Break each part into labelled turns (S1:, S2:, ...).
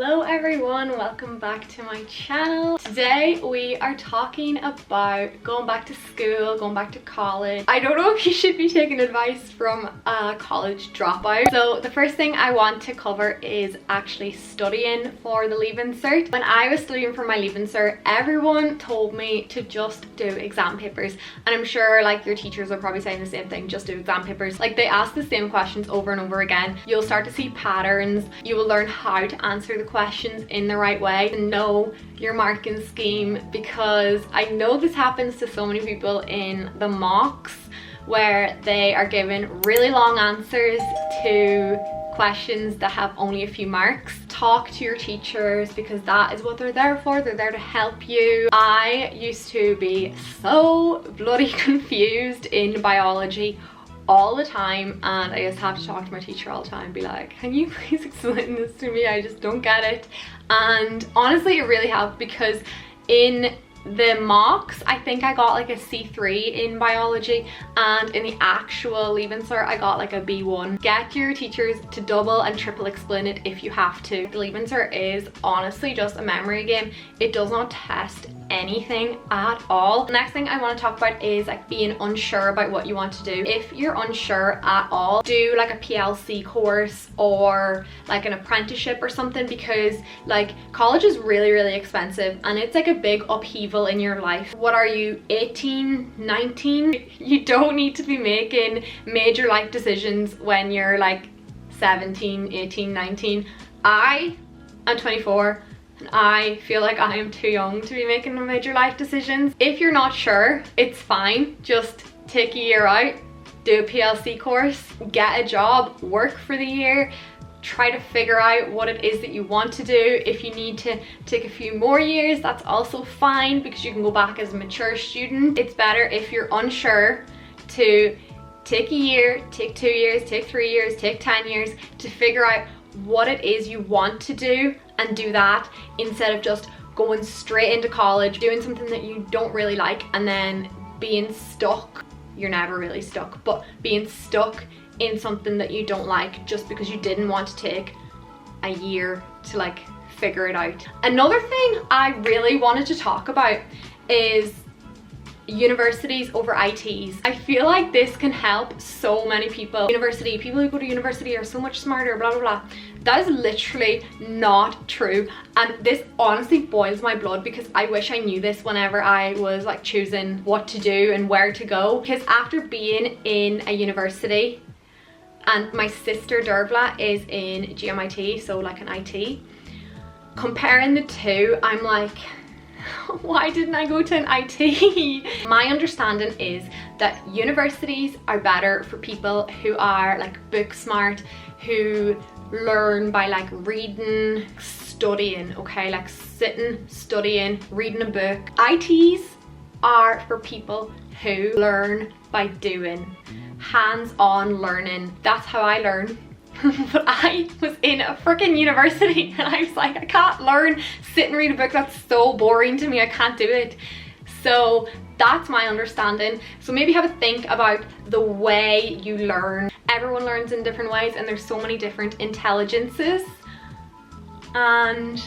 S1: Hello everyone, welcome back to my channel. Today we are talking about going back to school, going back to college. I don't know if you should be taking advice from a college dropout. So the first thing I want to cover is actually studying for the Leaving Cert. When I was studying for my Leaving Cert, everyone told me to just do exam papers. And I'm sure like your teachers are probably saying the same thing, just do exam papers. Like they ask the same questions over and over again. You'll start to see patterns. You will learn how to answer the questions in the right way and know your marking scheme, because I know this happens to so many people in the mocks where they are given really long answers to questions that have only a few marks. Talk to your teachers because that is what they're there for. They're there to help you. I used to be so bloody confused in biology all the time, and I just have to talk to my teacher all the time and be like, can you please explain this to me? I just don't get it. And honestly it really helped, because in the mocks I think I got like a C3 in biology, and in the actual Leaving Cert I got like a B1. Get your teachers to double and triple explain it if you have to. The Leaving Cert is honestly just a memory game. It does not test anything at all. The next thing I want to talk about is like being unsure about what you want to do. If you're unsure at all, do like a PLC course or like an apprenticeship or something, because like college is really expensive and it's like a big upheaval in your life. What are you, 18, 19? You don't need to be making major life decisions when you're like 17, 18, 19. I am 24. I feel like I am too young to be making major life decisions. If you're not sure, it's fine. Just take a year out, do a PLC course, get a job, work for the year, try to figure out what it is that you want to do. If you need to take a few more years, that's also fine, because you can go back as a mature student. It's better if you're unsure to take a year, take 2 years, take 3 years, take 10 years to figure out what it is you want to do and do that, instead of just going straight into college, doing something that you don't really like and then being stuck. You're never really stuck, but being stuck in something that you don't like just because you didn't want to take a year to like figure it out. Another thing I really wanted to talk about is universities over ITs. I feel like this can help so many people. People who go to university are so much smarter, blah blah blah. That is literally not true, and this honestly boils my blood, because I wish I knew this whenever I was like choosing what to do and where to go. Because after being in a university, and my sister Dervla is in GMIT, so like an IT, comparing the two, I'm like, why didn't I go to an IT? My understanding is that universities are better for people who are like book smart, who learn by like reading, studying, okay, like sitting, studying, reading a book. ITs are for people who learn by doing, hands-on learning. That's how I learn. But I was in a freaking university and I was like, I can't learn, sit and read a book, that's so boring to me, I can't do it. So that's my understanding. So maybe have a think about the way you learn. Everyone learns in different ways, and there's so many different intelligences, and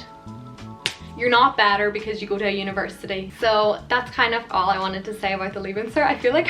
S1: you're not better because you go to a university. So that's kind of all I wanted to say about the Leaving Cert. I feel like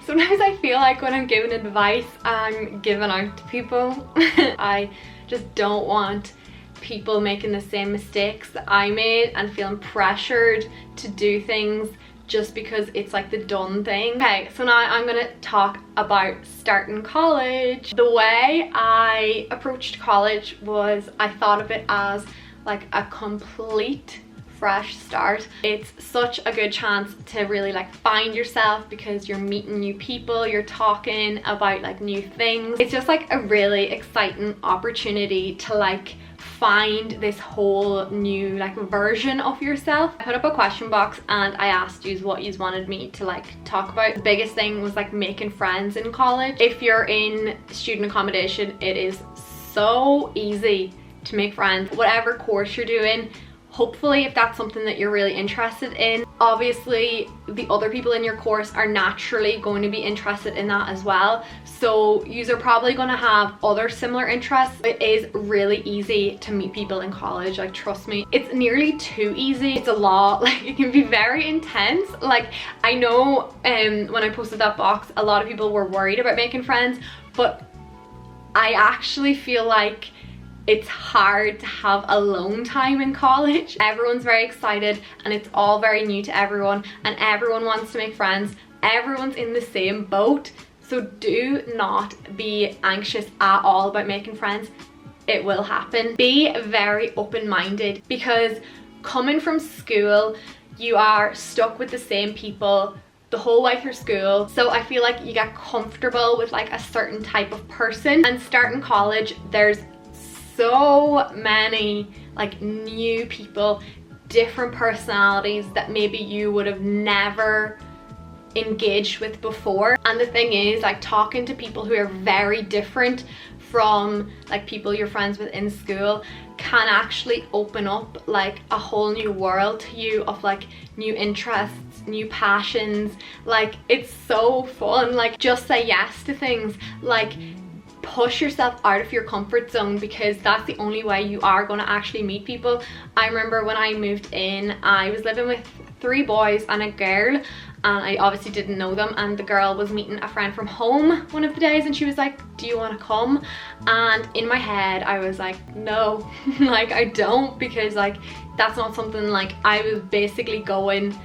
S1: sometimes I feel like when I'm giving advice, I'm giving out to people. I just don't want people making the same mistakes that I made and feeling pressured to do things just because it's like the done thing. Okay, so now I'm gonna talk about starting college. The way I approached college was I thought of it as like a complete fresh start. It's such a good chance to really like find yourself, because you're meeting new people, you're talking about like new things. It's just like a really exciting opportunity to like find this whole new like version of yourself. I put up a question box and I asked you what you wanted me to like talk about. The biggest thing was like making friends in college. If you're in student accommodation, it is so easy to make friends. Whatever course you're doing, hopefully if that's something that you're really interested in. Obviously the other people in your course are naturally going to be interested in that as well, so you are probably going to have other similar interests. It is really easy to meet people in college, like trust me, it's nearly too easy. It's a lot, like it can be very intense. Like I know when I posted that box, a lot of people were worried about making friends, but I actually feel like it's hard to have alone time in college. Everyone's very excited and it's all very new to everyone and everyone wants to make friends. Everyone's in the same boat, so do not be anxious at all about making friends. It will happen. Be very open-minded, because coming from school you are stuck with the same people the whole way through school, so I feel like you get comfortable with like a certain type of person. And starting college, there's so many like new people, different personalities that maybe you would have never engaged with before. And the thing is, like talking to people who are very different from like people you're friends with in school can actually open up like a whole new world to you of like new interests, new passions. Like it's so fun. Like just say yes to things, like push yourself out of your comfort zone, because that's the only way you are going to actually meet people. I remember when I moved in, I was living with 3 boys and a girl, and I obviously didn't know them, and the girl was meeting a friend from home one of the days and she was like, do you want to come? And in my head I was like, no, like I don't, because like that's not something, like I was basically going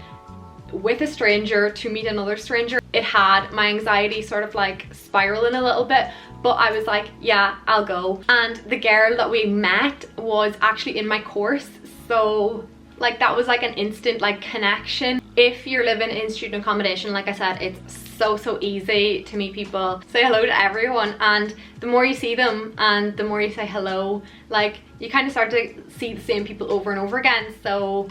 S1: with a stranger to meet another stranger. It had my anxiety sort of like spiraling a little bit, but I was like, yeah, I'll go. And the girl that we met was actually in my course, so like that was like an instant like connection. If you're living in student accommodation, like I said, it's so easy to meet people. Say hello to everyone, and the more you see them and the more you say hello, like you kind of start to see the same people over and over again, so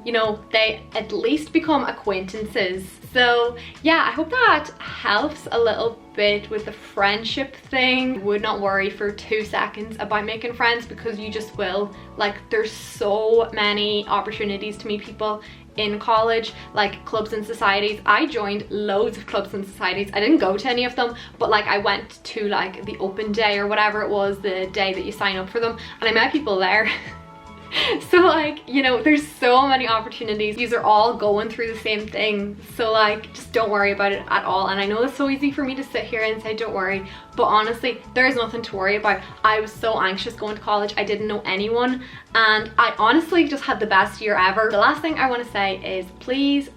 S1: you know, they at least become acquaintances. So yeah, I hope that helps a little bit with the friendship thing. Would not worry for 2 seconds about making friends, because you just will. Like there's so many opportunities to meet people in college, like clubs and societies. I joined loads of clubs and societies. I didn't go to any of them, but like I went to like the open day or whatever it was, the day that you sign up for them, and I met people there. So like, you know, there's so many opportunities. These are all going through the same thing, so like just don't worry about it at all. And I know it's so easy for me to sit here and say don't worry, but honestly there is nothing to worry about. I was so anxious going to college. I didn't know anyone and I honestly just had the best year ever. The last thing I want to say is please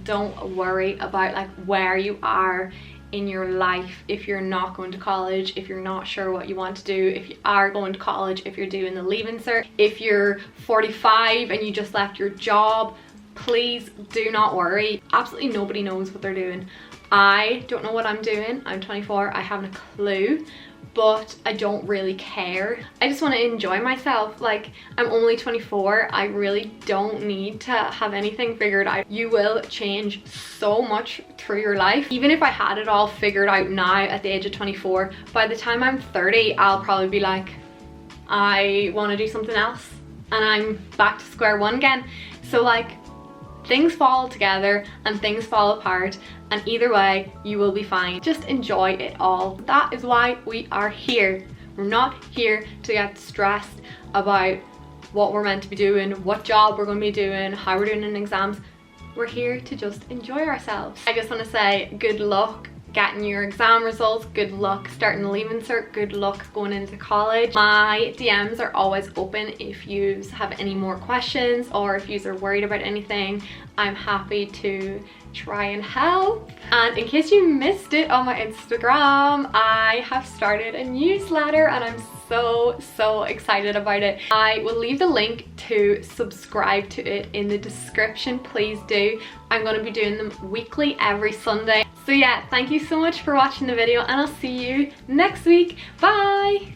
S1: don't worry about like where you are in your life if you're not going to college, if you're not sure what you want to do, if you are going to college, if you're doing the leaving cert, if you're 45 and you just left your job. Please do not worry. Absolutely nobody knows what they're doing. I don't know what I'm doing. I'm 24, I haven't a clue, but I don't really care. I just want to enjoy myself. Like I'm only 24. I really don't need to have anything figured out. You will change so much through your life. Even if I had it all figured out now at the age of 24, by the time I'm 30 I'll probably be like, I want to do something else, and I'm back to square one again. So like things fall together and things fall apart, and either way you will be fine. Just enjoy it all. That is why we are here. We're not here to get stressed about what we're meant to be doing, what job we're going to be doing, how we're doing in exams. We're here to just enjoy ourselves. I just want to say good luck getting your exam results, good luck starting the leaving cert, good luck going into college. My DMs are always open if you have any more questions or if you are worried about anything. I'm happy to try and help. And in case you missed it on my Instagram, I have started a newsletter and I'm so excited about it. I will leave the link to subscribe to it in the description. Please do. I'm going to be doing them weekly every Sunday. So yeah, thank you so much for watching the video and I'll see you next week. Bye!